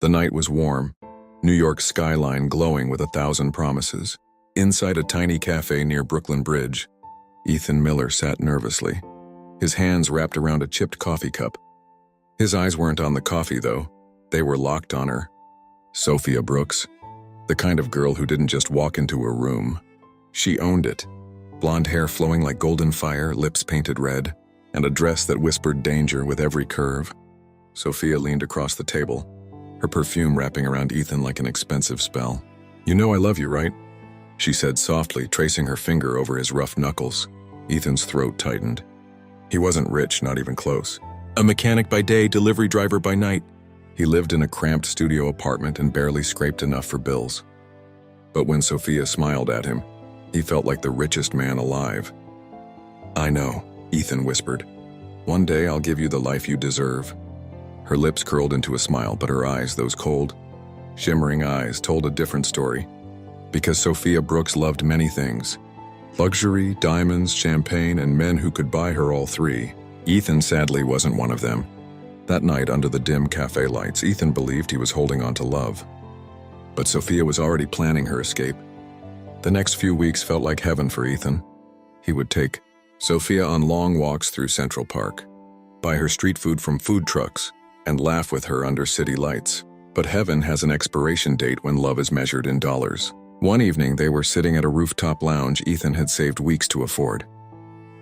The night was warm, New York's skyline glowing with 1,000 promises. Inside a tiny cafe near Brooklyn Bridge, Ethan Miller sat nervously, his hands wrapped around a chipped coffee cup. His eyes weren't on the coffee, though. They were locked on her. Sophia Brooks, the kind of girl who didn't just walk into a room. She owned it. Blonde hair flowing like golden fire, lips painted red, and a dress that whispered danger with every curve. Sophia leaned across the table, her perfume wrapping around Ethan like an expensive spell. "You know I love you, right?" she said softly, tracing her finger over his rough knuckles. Ethan's throat tightened. He wasn't rich, not even close. A mechanic by day, delivery driver by night. He lived in a cramped studio apartment and barely scraped enough for bills. But when Sophia smiled at him, he felt like the richest man alive. "I know," Ethan whispered. "One day I'll give you the life you deserve." Her lips curled into a smile, but her eyes, those cold, shimmering eyes, told a different story. Because Sophia Brooks loved many things. Luxury, diamonds, champagne, and men who could buy her all three. Ethan sadly wasn't one of them. That night, under the dim cafe lights, Ethan believed he was holding on to love. But Sophia was already planning her escape. The next few weeks felt like heaven for Ethan. He would take Sophia on long walks through Central Park, buy her street food from food trucks, and laugh with her under city lights. But heaven has an expiration date when love is measured in dollars. One evening, they were sitting at a rooftop lounge Ethan had saved weeks to afford.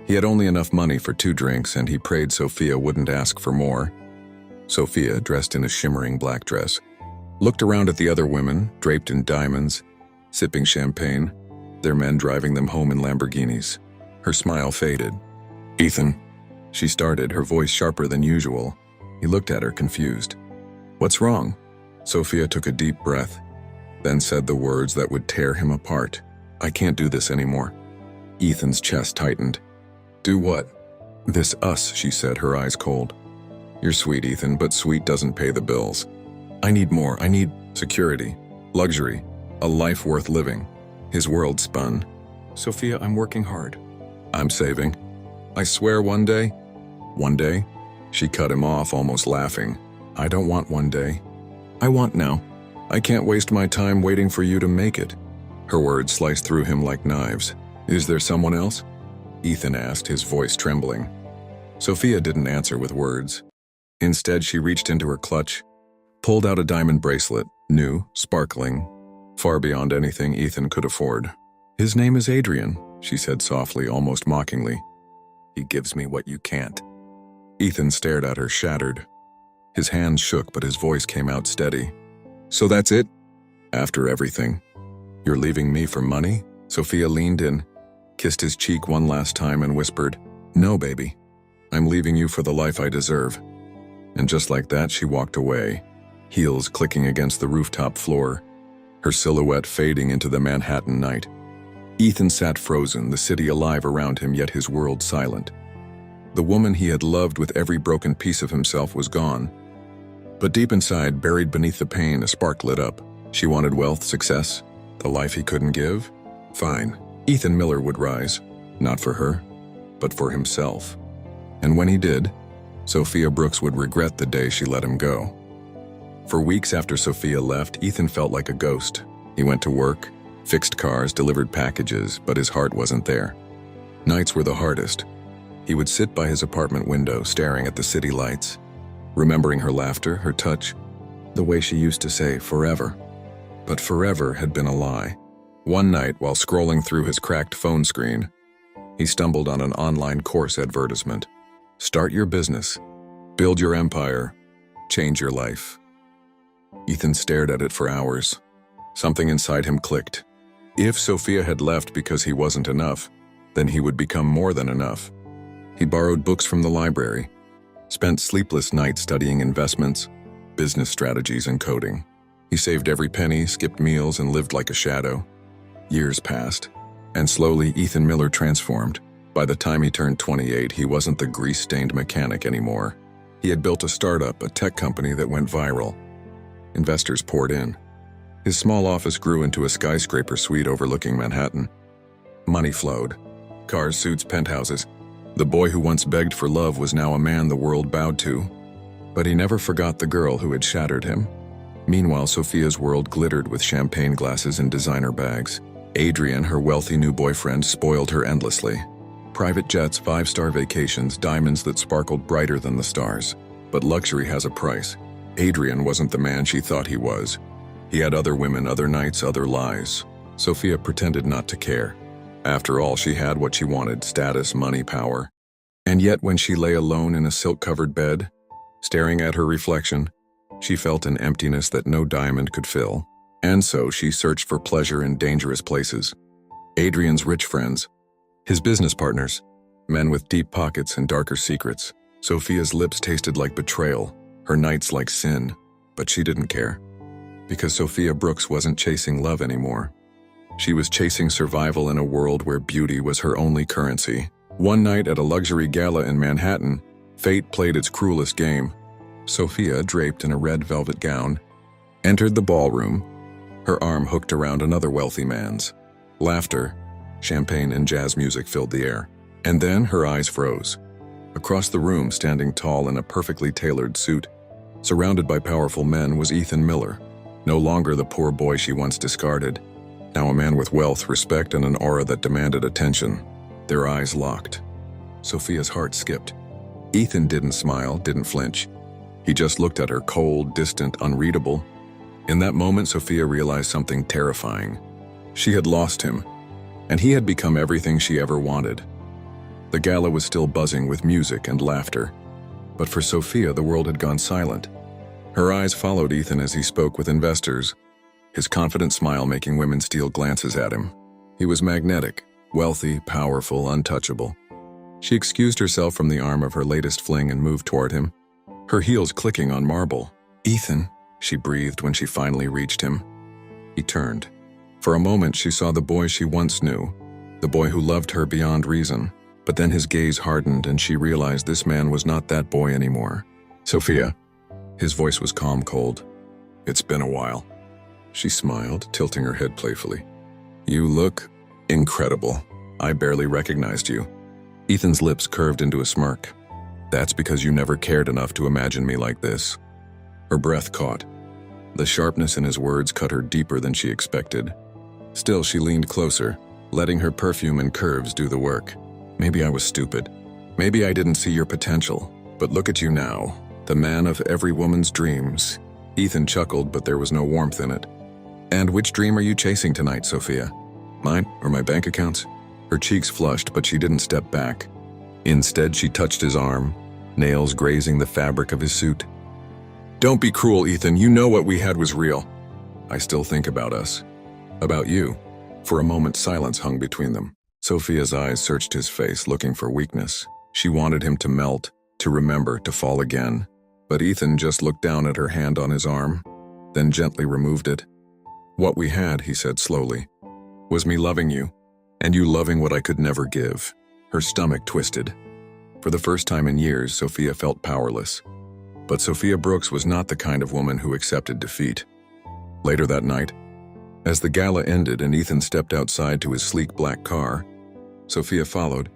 He had only enough money for 2 drinks, and he prayed Sophia wouldn't ask for more. Sophia, dressed in a shimmering black dress, looked around at the other women, draped in diamonds, sipping champagne, their men driving them home in Lamborghinis. Her smile faded. "Ethan," she started, her voice sharper than usual. He looked at her, confused. "What's wrong?" Sophia took a deep breath, then said the words that would tear him apart. "I can't do this anymore." Ethan's chest tightened. "Do what?" "This us," she said, her eyes cold. "You're sweet, Ethan, but sweet doesn't pay the bills. I need more. I need security, luxury, a life worth living." His world spun. "Sophia, I'm working hard. I'm saving. I swear one day." "One day?" She cut him off, almost laughing. "I don't want one day. I want now. I can't waste my time waiting for you to make it." Her words sliced through him like knives. "Is there someone else?" Ethan asked, his voice trembling. Sophia didn't answer with words. Instead, she reached into her clutch, pulled out a diamond bracelet, new, sparkling, far beyond anything Ethan could afford. "His name is Adrian," she said softly, almost mockingly. "He gives me what you can't." Ethan stared at her, shattered. His hands shook, but his voice came out steady. "So that's it? After everything? You're leaving me for money?" Sophia leaned in, kissed his cheek one last time, and whispered, "No, baby. I'm leaving you for the life I deserve." And just like that, she walked away, heels clicking against the rooftop floor, her silhouette fading into the Manhattan night. Ethan sat frozen, the city alive around him, yet his world silent. The woman he had loved with every broken piece of himself was gone. But deep inside, buried beneath the pain, a spark lit up. She wanted wealth, success, the life he couldn't give? Fine. Ethan Miller would rise, not for her, but for himself. And when he did, Sophia Brooks would regret the day she let him go. For weeks after Sophia left, Ethan felt like a ghost. He went to work, fixed cars, delivered packages, but his heart wasn't there. Nights were the hardest. He would sit by his apartment window, staring at the city lights, remembering her laughter, her touch, the way she used to say forever. But forever had been a lie. One night, while scrolling through his cracked phone screen, he stumbled on an online course advertisement. "Start your business, build your empire, change your life." Ethan stared at it for hours. Something inside him clicked. If Sophia had left because he wasn't enough, then he would become more than enough. He borrowed books from the library, spent sleepless nights studying investments, business strategies, and coding. He saved every penny, skipped meals, and lived like a shadow. Years passed, and slowly Ethan Miller transformed. By the time he turned 28, he wasn't the grease-stained mechanic anymore. He had built a startup, a tech company that went viral. Investors poured in. His small office grew into a skyscraper suite overlooking Manhattan. Money flowed. Cars, suits, penthouses. The boy who once begged for love was now a man the world bowed to. But he never forgot the girl who had shattered him. Meanwhile, Sophia's world glittered with champagne glasses and designer bags. Adrian, her wealthy new boyfriend, spoiled her endlessly. Private jets, five-star vacations, diamonds that sparkled brighter than the stars. But luxury has a price. Adrian wasn't the man she thought he was. He had other women, other nights, other lies. Sophia pretended not to care. After all, she had what she wanted: status, money, power. And yet, when she lay alone in a silk-covered bed, staring at her reflection, she felt an emptiness that no diamond could fill. And so she searched for pleasure in dangerous places. Adrian's rich friends, his business partners, men with deep pockets and darker secrets. Sophia's lips tasted like betrayal, her nights like sin, but she didn't care. Because Sophia Brooks wasn't chasing love anymore. She was chasing survival in a world where beauty was her only currency. One night at a luxury gala in Manhattan, fate played its cruelest game. Sophia, draped in a red velvet gown, entered the ballroom, her arm hooked around another wealthy man's. Laughter, champagne and jazz music filled the air. And then her eyes froze. Across the room, standing tall in a perfectly tailored suit, surrounded by powerful men, was Ethan Miller. No longer the poor boy she once discarded. Now a man with wealth, respect, and an aura that demanded attention. Their eyes locked. Sophia's heart skipped. Ethan didn't smile, didn't flinch. He just looked at her, cold, distant, unreadable. In that moment, Sophia realized something terrifying. She had lost him, and he had become everything she ever wanted. The gala was still buzzing with music and laughter, but for Sophia, the world had gone silent. Her eyes followed Ethan as he spoke with investors, his confident smile making women steal glances at him. He was magnetic, wealthy, powerful, untouchable. She excused herself from the arm of her latest fling and moved toward him, her heels clicking on marble. "Ethan," she breathed when she finally reached him. He turned. For a moment, she saw the boy she once knew, the boy who loved her beyond reason. But then his gaze hardened and she realized this man was not that boy anymore. "Sophia." His voice was calm, cold. "It's been a while." She smiled, tilting her head playfully. "You look incredible. I barely recognized you." Ethan's lips curved into a smirk. "That's because you never cared enough to imagine me like this." Her breath caught. The sharpness in his words cut her deeper than she expected. Still, she leaned closer, letting her perfume and curves do the work. "Maybe I was stupid. Maybe I didn't see your potential. But look at you now, the man of every woman's dreams." Ethan chuckled, but there was no warmth in it. "And which dream are you chasing tonight, Sophia? Mine or my bank accounts?" Her cheeks flushed, but she didn't step back. Instead, she touched his arm, nails grazing the fabric of his suit. "Don't be cruel, Ethan. You know what we had was real." "I still think about us. About you." For a moment, silence hung between them. Sophia's eyes searched his face, looking for weakness. She wanted him to melt, to remember, to fall again. But Ethan just looked down at her hand on his arm, then gently removed it. "What we had," he said slowly, "was me loving you, and you loving what I could never give." Her stomach twisted. For the first time in years, Sophia felt powerless. But Sophia Brooks was not the kind of woman who accepted defeat. Later that night, as the gala ended and Ethan stepped outside to his sleek black car, Sophia followed.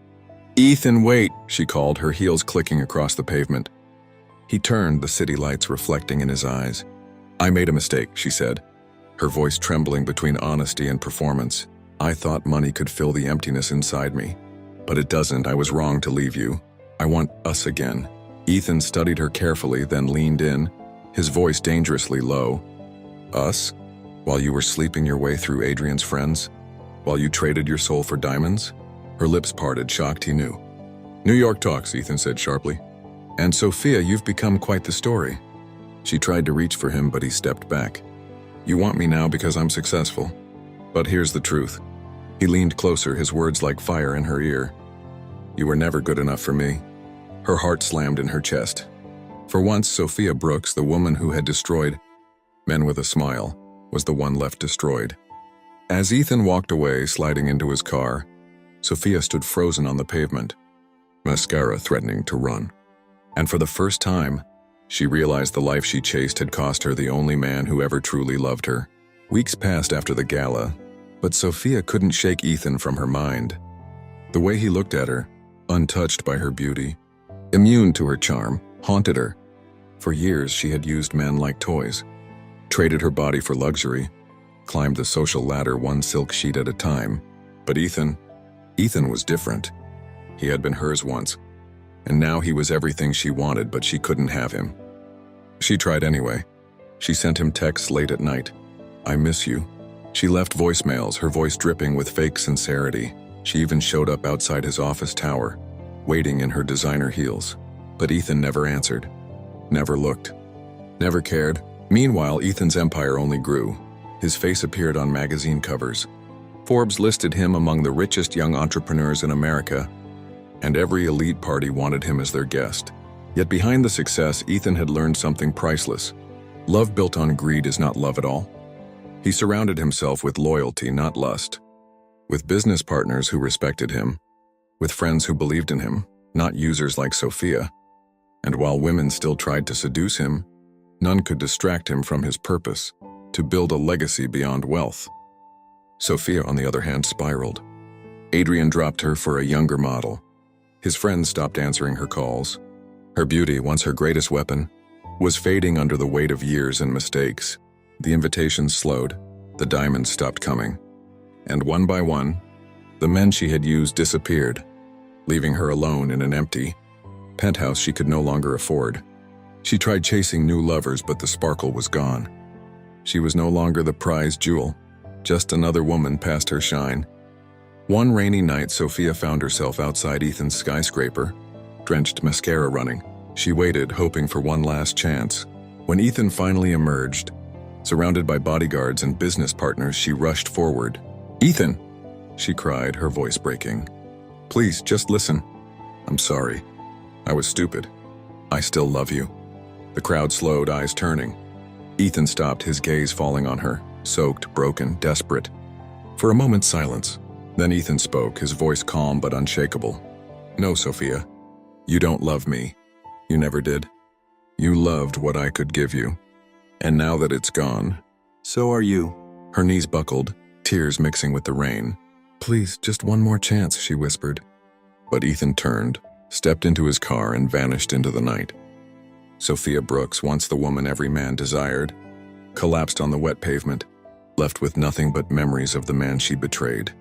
"Ethan, wait," she called, her heels clicking across the pavement. He turned, the city lights reflecting in his eyes. "I made a mistake," she said, her voice trembling between honesty and performance. "I thought money could fill the emptiness inside me. But it doesn't. I was wrong to leave you. I want us again." Ethan studied her carefully, then leaned in, his voice dangerously low. "Us? While you were sleeping your way through Adrian's friends? While you traded your soul for diamonds?" Her lips parted, shocked he knew. "New York talks," Ethan said sharply. "And Sophia, you've become quite the story." She tried to reach for him, but he stepped back. "You want me now because I'm successful. But here's the truth." He leaned closer, his words like fire in her ear. "You were never good enough for me." Her heart slammed in her chest. For once, Sophia Brooks, the woman who had destroyed men with a smile, was the one left destroyed. As Ethan walked away, sliding into his car, Sophia stood frozen on the pavement, mascara threatening to run. And for the first time, she realized the life she chased had cost her the only man who ever truly loved her. Weeks passed after the gala, but Sophia couldn't shake Ethan from her mind. The way he looked at her, untouched by her beauty, immune to her charm, haunted her. For years she had used men like toys. traded her body for luxury, climbed the social ladder one silk sheet at a time. But Ethan was different. He had been hers once, and now he was everything she wanted, but she couldn't have him. She tried anyway. She sent him texts late at night. "I miss you." She left voicemails, her voice dripping with fake sincerity. She even showed up outside his office tower, waiting in her designer heels. But Ethan never answered, never looked, never cared. Meanwhile, Ethan's empire only grew. His face appeared on magazine covers. Forbes listed him among the richest young entrepreneurs in America, and every elite party wanted him as their guest. Yet behind the success, Ethan had learned something priceless. Love built on greed is not love at all. He surrounded himself with loyalty, not lust. With business partners who respected him. With friends who believed in him, not users like Sophia. And while women still tried to seduce him, none could distract him from his purpose, to build a legacy beyond wealth. Sophia, on the other hand, spiraled. Adrian dropped her for a younger model. His friends stopped answering her calls. Her beauty, once her greatest weapon, was fading under the weight of years and mistakes. The invitations slowed, the diamonds stopped coming. And one by one, the men she had used disappeared, leaving her alone in an empty penthouse she could no longer afford. She tried chasing new lovers, but the sparkle was gone. She was no longer the prized jewel, just another woman past her shine. One rainy night, Sophia found herself outside Ethan's skyscraper, drenched mascara running. She waited, hoping for one last chance. When Ethan finally emerged, surrounded by bodyguards and business partners, she rushed forward. "Ethan!" she cried, her voice breaking. "Please, just listen. I'm sorry. I was stupid. I still love you." The crowd slowed, eyes turning. Ethan stopped, his gaze falling on her, soaked, broken, desperate. For a moment, silence. Then Ethan spoke, his voice calm but unshakable. "No, Sophia. You don't love me. You never did. You loved what I could give you. And now that it's gone, so are you." Her knees buckled, tears mixing with the rain. "Please, just one more chance," she whispered. But Ethan turned, stepped into his car, and vanished into the night. Sophia Brooks, once the woman every man desired, collapsed on the wet pavement, left with nothing but memories of the man she betrayed.